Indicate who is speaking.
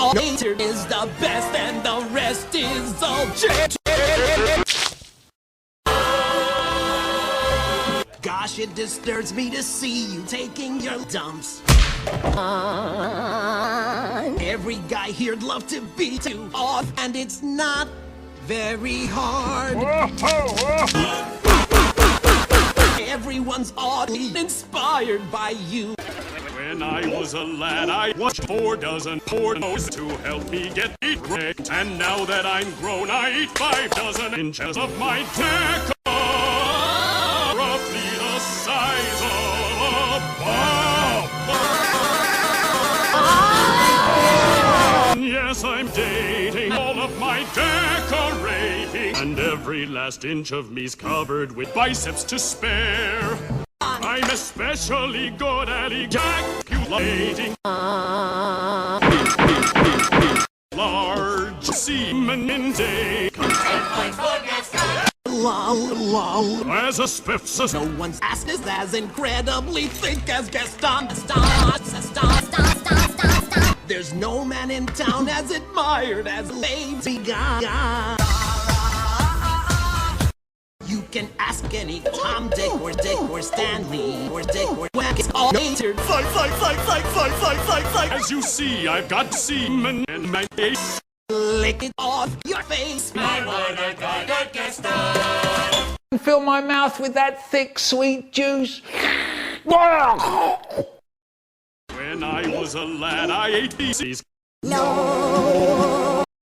Speaker 1: all nature is the best and the rest is all shit. Gosh, it disturbs me to see you taking your dumps. Every guy here'd love to beat you off, and it's not very hard. Everyone's oddly inspired by you.
Speaker 2: When I was a lad, I watched 4 dozen pornos to help me get erect. And now that I'm grown, I eat 5 dozen inches of my dick. Roughly the size of a bomb. Yes, I'm dating all of my decorating, and every last inch of me's covered with biceps to spare. I'm especially good at ejaculating large semen intake.
Speaker 1: 10 points for Gaston. Lol.
Speaker 2: As a spiffs,
Speaker 1: No one's ass is as incredibly thick as Gaston. There's no man in town as admired as Lady Gaga. You can ask any Tom, Dick, or Stanley, or Dick, or Wack. It's all nature.
Speaker 2: as you see, I've got semen in my face.
Speaker 1: Lick it off your face.
Speaker 3: Fill my mouth with that thick, sweet juice.
Speaker 2: When I was a lad, I ate feces.
Speaker 1: No.